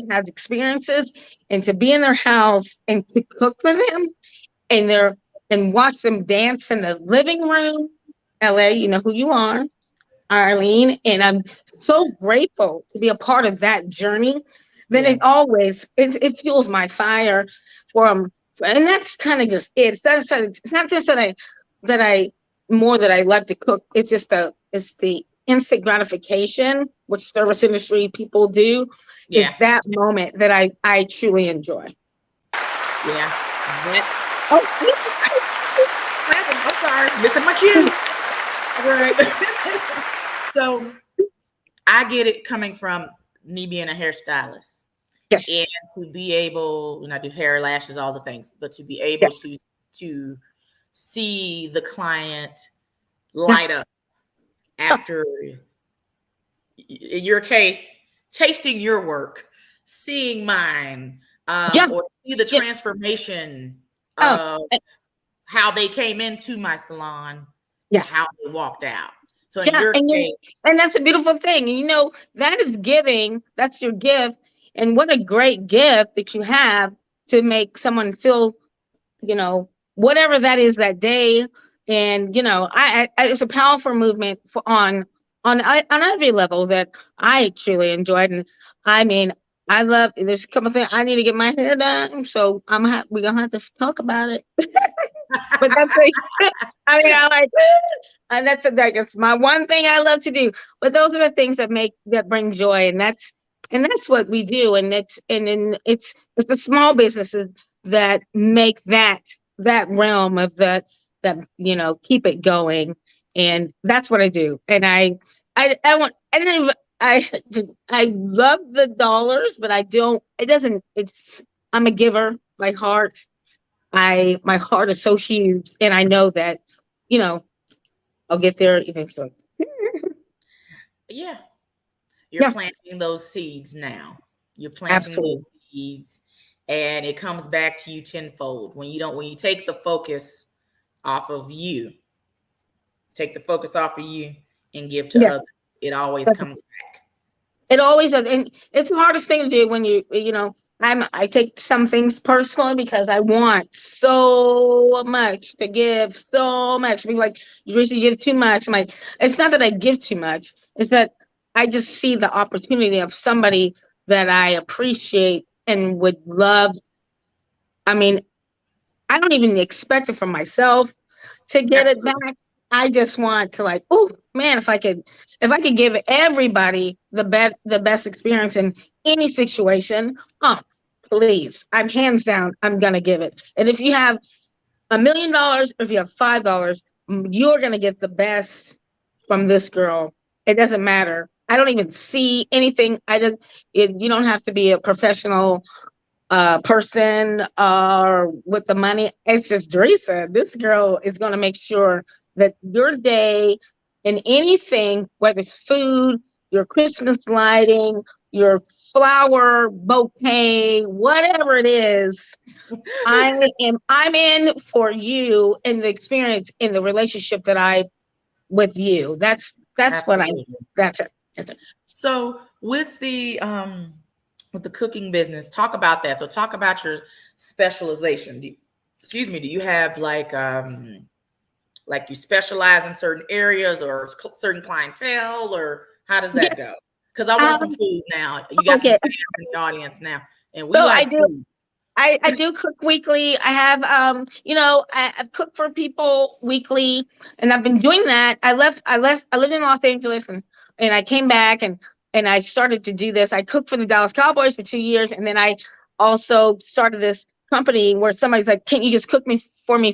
had experiences, and to be in their house and to cook for them, and watch them dance in the living room. LA, you know who you are, Arlene, and I'm so grateful to be a part of that journey. Then Yeah. it fuels my fire from, and that's kind of just it. It's not just that I more that I love to cook. It's just the instant gratification, which service industry people do, is Yeah. that moment that I truly enjoy. Yeah. That, Oh, I'm sorry. Missing my cue. All right. So I get it coming from me being a hairstylist yes, and to be able, I do hair, lashes, all the things, but to be able yes, to see the client yeah, light up oh, after, in your case, tasting your work, seeing mine, yeah, or see the yeah, transformation oh, of eh, how they came into my salon to yeah. how they walked out. So in Yeah, your case, and that's a beautiful thing. And that is giving. That's your gift, and what a great gift that you have to make someone feel, whatever that is that day. And it's a powerful movement on every level that I truly enjoyed. And I mean, I love. There's a couple things I need to get my hair done, so we're gonna have to talk about it. But that's like, I mean, I like, and that's like it's my one thing I love to do. But those are the things that bring joy, and that's what we do. And it's the small businesses that make that realm of that keep it going, and that's what I do. And I want I didn't even I love the dollars, but I don't. It doesn't. It's I'm a giver by heart. My heart is so huge, and I know that, you know, I'll get there eventually. Yeah. You're Yeah, planting those seeds now. You're planting absolutely. those seeds, and it comes back to you tenfold. When you take the focus off of you, take the focus off of you and give to Yeah, others, it always but comes back. it always is, and it's the hardest thing to do when I take some things personally because I want so much to give, so much. People like, you really give too much. I'm like, it's not that I give too much, it's that I just see the opportunity of somebody that I appreciate and would love. I mean, I don't even expect it from myself to get it Absolutely. back. I just want to, like, oh man, if I could give everybody the best experience in any situation, please. I'm hands down, I'm gonna give it. And if you have $1 million or if you have $5, you're gonna get the best from this girl. It doesn't matter. I don't even see anything. You don't have to be a professional person with the money. It's just Teresa. This girl is going to make sure that your day and anything, whether it's food, your Christmas lighting, your flower bouquet, whatever it is, I'm in for you and the experience in the relationship that I with you. That's what I Absolutely. that's it. That's it. So with the cooking business, talk about that. So talk about your specialization. Excuse me, do you have like you specialize in certain areas or certain clientele, or how does Yeah. that go? Because I want some food now. You got some Okay. fans in the audience now, and we So like food. I do cook weekly. I have I've cooked for people weekly, and I've been doing that. I lived in Los Angeles, and I came back, and I started to do this. I cooked for the Dallas Cowboys for 2 years, and then I also started this company where somebody's like, "Can you just cook me for me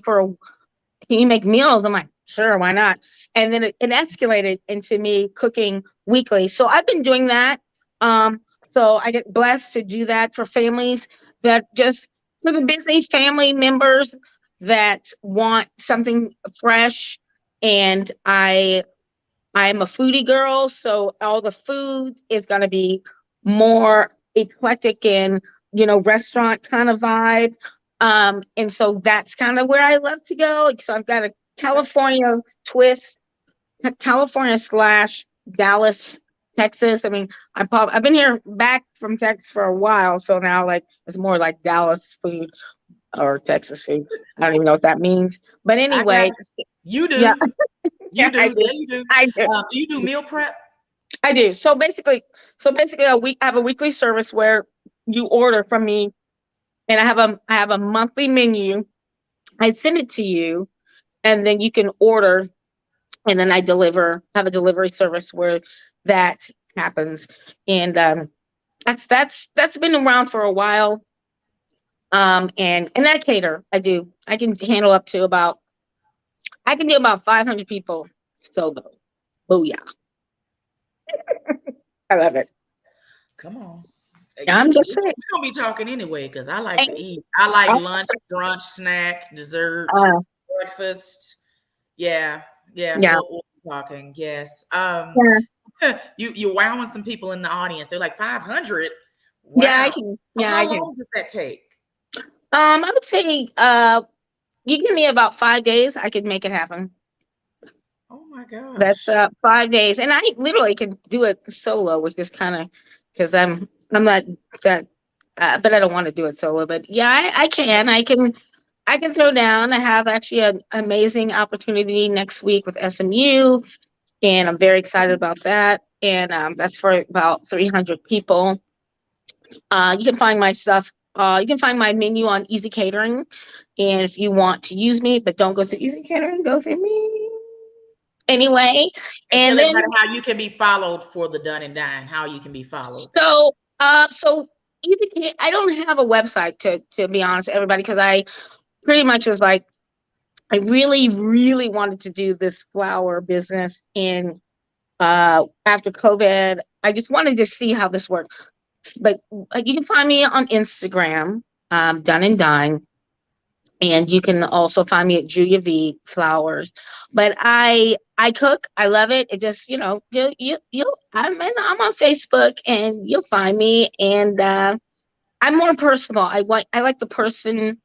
can you make meals?" I'm like, "Sure, why not?" And then it escalated into me cooking weekly. So I've been doing that. So I get blessed to do that for families that just for the busy family members that want something fresh. And I'm a foodie girl, so all the food is going to be more eclectic and restaurant kind of vibe. And so that's kind of where I love to go. So I've got a California twist, California slash Dallas, Texas. I mean, I've been here back from Texas for a while, so now like it's more like Dallas food or Texas food. I don't even know what that means, but I got anyway, it. You yeah, do. yeah, You I do. do, Yeah, you do. I do. Do you do meal prep? I do. So basically, I have a weekly service where you order from me, and I have a monthly menu. I send it to you, and then you can order, and then I deliver. Have a delivery service where that happens, and that's been around for a while. And I cater. I do. I can handle up to about. I can do about 500 people solo. Oh yeah, I love it. Come on. I'm just We saying. gonna be talking anyway because I like to And, eat. I like uh, lunch, brunch, snack, dessert, uh, breakfast. Yeah, yeah. yeah, We'll be talking. Yes. yeah, You're wowing some people in the audience. They're like 500. yeah. I Wow. can. So Yeah, I how can. long does that take? I would say, you give me about 5 days, I could make it happen. Oh my That's gosh. 5 days, and I literally can do it solo, which is kind of because I'm not that, but I don't want to do it solo. But yeah, I can throw down. I have actually an amazing opportunity next week with SMU, and I'm very excited about that. And that's for about 300 people. You can find my stuff You can find my menu on Easy Catering. And if you want to use me, but don't go through Easy Catering, go through me. Anyway, And and tell then everybody how you can be followed for the Done and Dine, how you can be followed. so I don't have a website to be honest, everybody, because I pretty much was like, I really, really wanted to do this flower business in after COVID. I just wanted to see how this worked. But you can find me on Instagram, Done and Dine. And you can also find me at Julia V Flowers. But I cook. I love it. It just, I'm on Facebook and you'll find me. And I'm more personal. I like the person.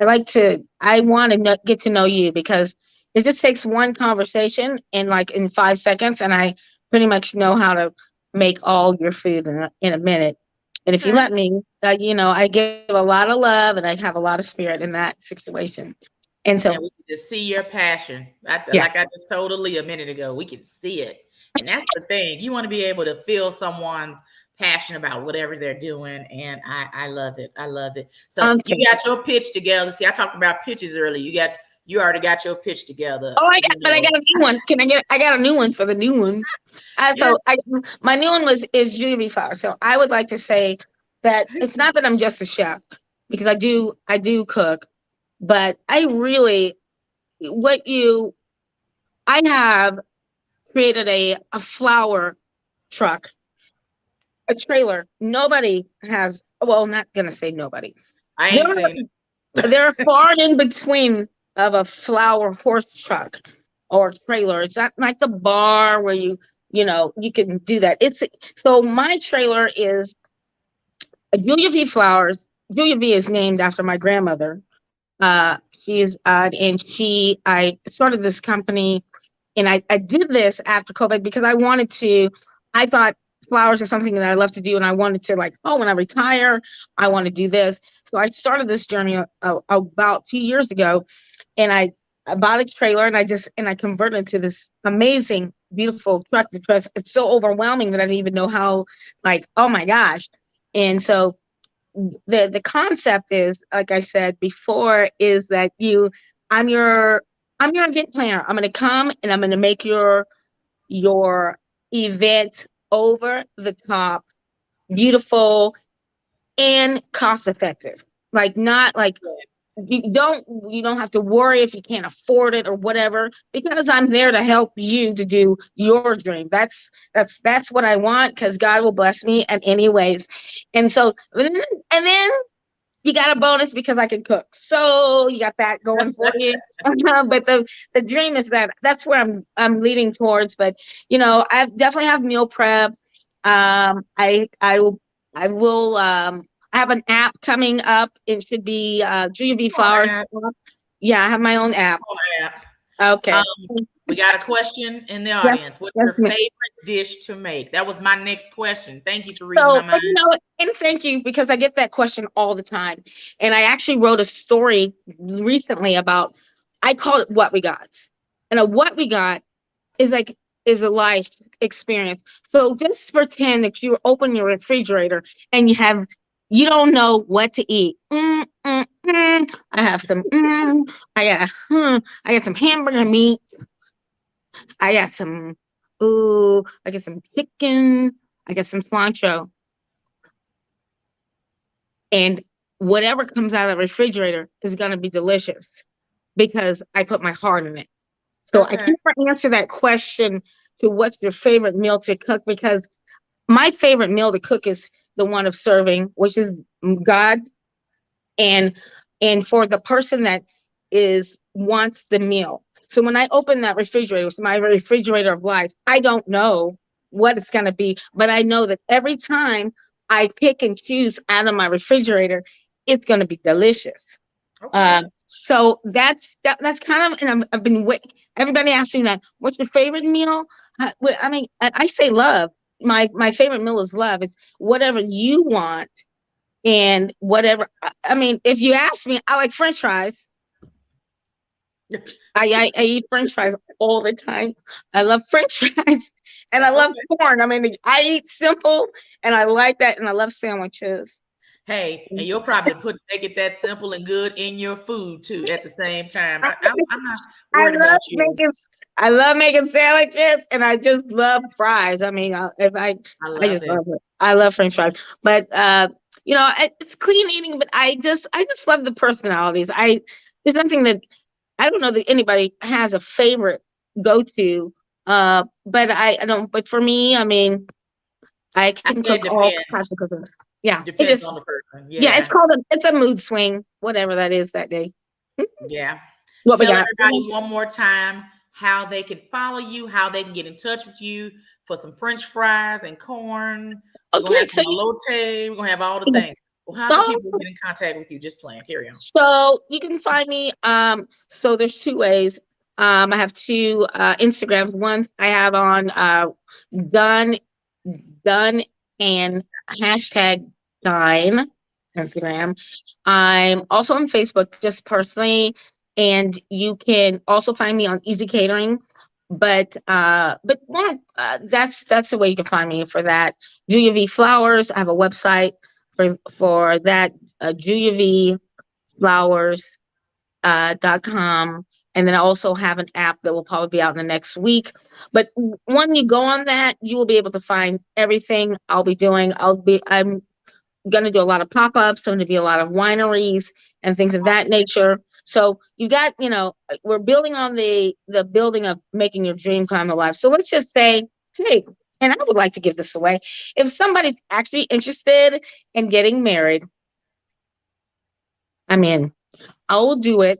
I want to get to know you, because it just takes one conversation and like in 5 seconds, and I pretty much know how to make all your food in a minute. And if you let me, I give a lot of love and I have a lot of spirit in that situation. And so, And we can just see your passion. yeah. Like I just told Ali a minute ago, we can see it. And that's the thing. You want to be able to feel someone's passion about whatever they're doing. And I love it. I love it. So you got your pitch together. See, I talked about pitches earlier. You already got your pitch together. Oh, I got a new one. I got a new one for the new one. My new one is Julia V Flowers. So I would like to say that it's not that I'm just a chef, because I do cook, but I have created a flower truck, a trailer. Nobody has, well, not gonna say nobody. I ain't saying it. They're far in between of a flower horse truck or trailer. It's not like the bar where you can do that. So my trailer is a Julia V Flowers. Julia V is named after my grandmother. I started this company, and I did this after COVID because I thought flowers are something that I love to do, and I wanted to, like, when I retire, I want to do this. So I started this journey about 2 years ago, and I bought a trailer, and I converted it to this amazing, beautiful truck, because it's so overwhelming that I didn't even know how, like, oh my gosh. And so the concept is, like I said before, is that I'm your event planner. I'm going to come and I'm going to make your event over the top, beautiful, and cost effective. Like, not like you don't have to worry if you can't afford it or whatever, because I'm there to help you to do your dream. That's what I want, because God will bless me in any ways. And so, and then you got a bonus because I can cook. So you got that going for you. But the dream is that's where I'm leading towards. But I definitely have meal prep. I have an app coming up. It should be Julia V Flowers. Yeah, I have my own app. Okay. We got a question in the audience. What's your favorite dish to make? That was my next question. Thank you for reading my mind. And thank you, because I get that question all the time. And I actually wrote a story recently about, I call it What We Got. And a what we got is a life experience. So just pretend that you open your refrigerator and you don't know what to eat. I have some. I got some hamburger meat. I got some. I got some chicken. I got some cilantro. And whatever comes out of the refrigerator is gonna be delicious, because I put my heart in it. So I can't answer that question to what's your favorite meal to cook, because my favorite meal to cook is the one of serving, which is God, and for the person that wants the meal. So when I open that refrigerator, it's my refrigerator of life. I don't know what it's going to be, but I know that every time I pick and choose out of my refrigerator, it's going to be delicious. So that's kind of, and I've been everybody asking that, what's your favorite meal? I mean, I say love. My favorite meal is love. It's whatever you want, and whatever. I mean, if you ask me, I like French fries. I eat French fries all the time. I love French fries, and I love corn. I mean, I eat simple, and I like that, and I love sandwiches. Hey, and you'll probably make it that simple and good in your food too at the same time. I'm not I worried love about you. I love making sandwiches, and I just love fries. I mean, I love just it. love it. I love French fries, but it's clean eating. But I just love the personalities. There's nothing that I don't know that anybody has a favorite go to. But I don't. But for me, I mean, I I can said cook all depends. types of cooking. Yeah, Depends on the person. yeah. Yeah. It's a mood swing, whatever that is that day. Yeah. What we Tell got? everybody one more time how they can follow you, how they can get in touch with you for some French fries and corn. We're gonna Okay, have some elote. We're gonna have all the things. Well, how can people get in contact with you? Just playing. Carry on. so you can find me. So there's two ways. I have two Instagrams. One I have on done and hashtag dine Instagram. I'm also on Facebook just personally, and you can also find me on Easy Catering. But more that's the way you can find me for that. Julia V Flowers. I have a website for that. Julia V Flowers .com. And then I also have an app that will probably be out in the next week. But when you go on that, you will be able to find everything I'll be doing. I'm going to do a lot of pop-ups. I'm going to be a lot of wineries and things of that nature. So you got, we're building on the building of making your dream come alive. So let's just say, hey, and I would like to give this away. If somebody's actually interested in getting married, I mean, I'll do a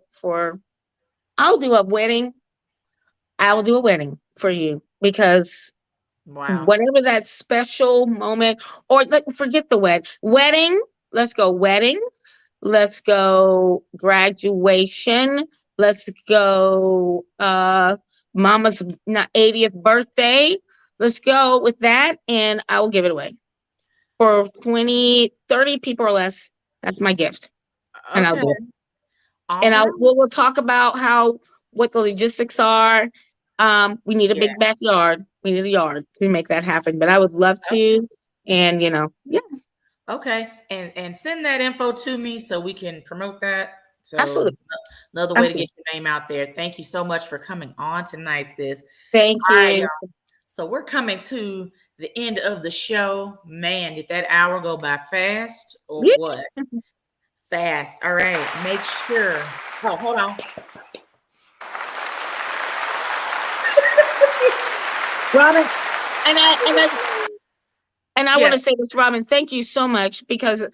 wedding. I will do a wedding for you because Wow. whatever that special moment, or forget the wedding. Let's go wedding. Let's go graduation. Let's go mama's 80th birthday. Let's go with that, and I will give it away for 20, 30 people or less. That's my gift, and I'll do it. And we'll talk about what the logistics are. We need a big backyard. We need a yard to make that happen. But I would love to. And yeah. Okay. And send that info to me so we can promote that. So absolutely. Another way to get your name out there. Thank you so much for coming on tonight, sis. Thank you. Right, so we're coming to the end of the show. Man, did that hour go by fast or what? Fast. All right. Make sure. Oh, hold on. Robbin, and I want to say this, Robbin, thank you so much because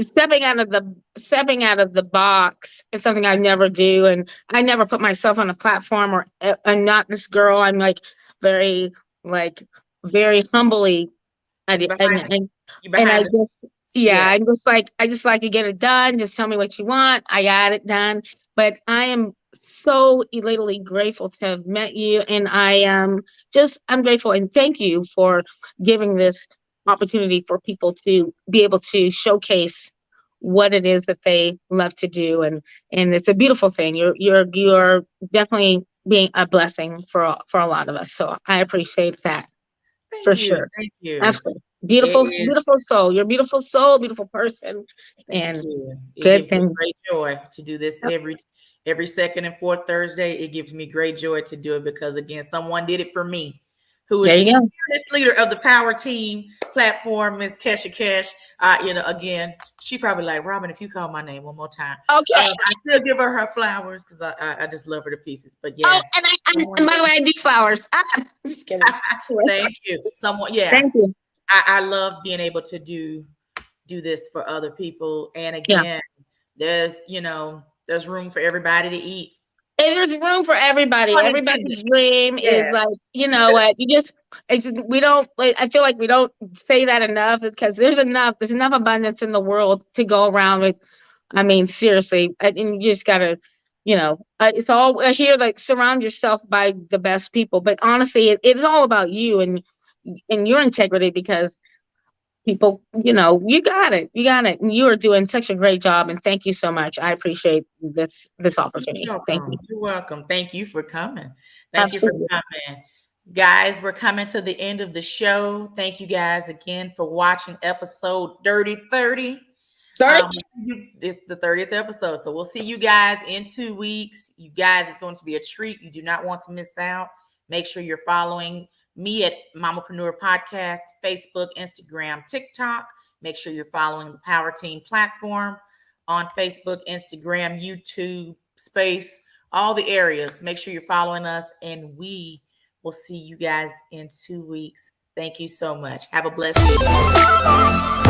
stepping out of the box is something I never do, and I never put myself on a platform or I'm not this girl. I'm very humbly I just like to get it done. Just tell me what you want. I got it done. But I am so elatedly grateful to have met you. And I'm grateful and thank you for giving this opportunity for people to be able to showcase what it is that they love to do. And it's a beautiful thing. You're definitely being a blessing for a lot of us. So I appreciate that. Sure. Thank you. Absolutely. Beautiful soul. You're a beautiful soul, beautiful person. Thank you. It good gives me great joy to do this every second and fourth Thursday. It gives me great joy to do it because again, someone did it for me. Who is the fearless leader of the Power Team platform, Miss Kesha Cash. Again, she probably like, Robbin, if you call my name one more time. Okay. I still give her flowers because I just love her to pieces. But yeah. Oh, and by the way, I do flowers. Just kidding. Thank you. Thank you. I love being able to do this for other people. And again, there's room for everybody to eat. And there's room for everybody. Everybody's dream is what we don't I feel like we don't say that enough because there's enough abundance in the world to go around with. I mean, seriously, and you just gotta, it's all here, surround yourself by the best people. But honestly, it's all about you and your integrity because people, you got it. And you are doing such a great job. And thank you so much. I appreciate this opportunity. Thank you. You're welcome. Thank you for coming. Thank you for coming. Guys, we're coming to the end of the show. Thank you guys again for watching episode Dirty 30. It's the 30th episode. So we'll see you guys in 2 weeks. You guys, it's going to be a treat. You do not want to miss out. Make sure you're following me at Mamaprenuer Podcast, Facebook, Instagram, TikTok. Make sure you're following the Power Team platform on Facebook, Instagram, YouTube, Space, all the areas. Make sure you're following us, and we will see you guys in 2 weeks. Thank you so much. Have a blessed week.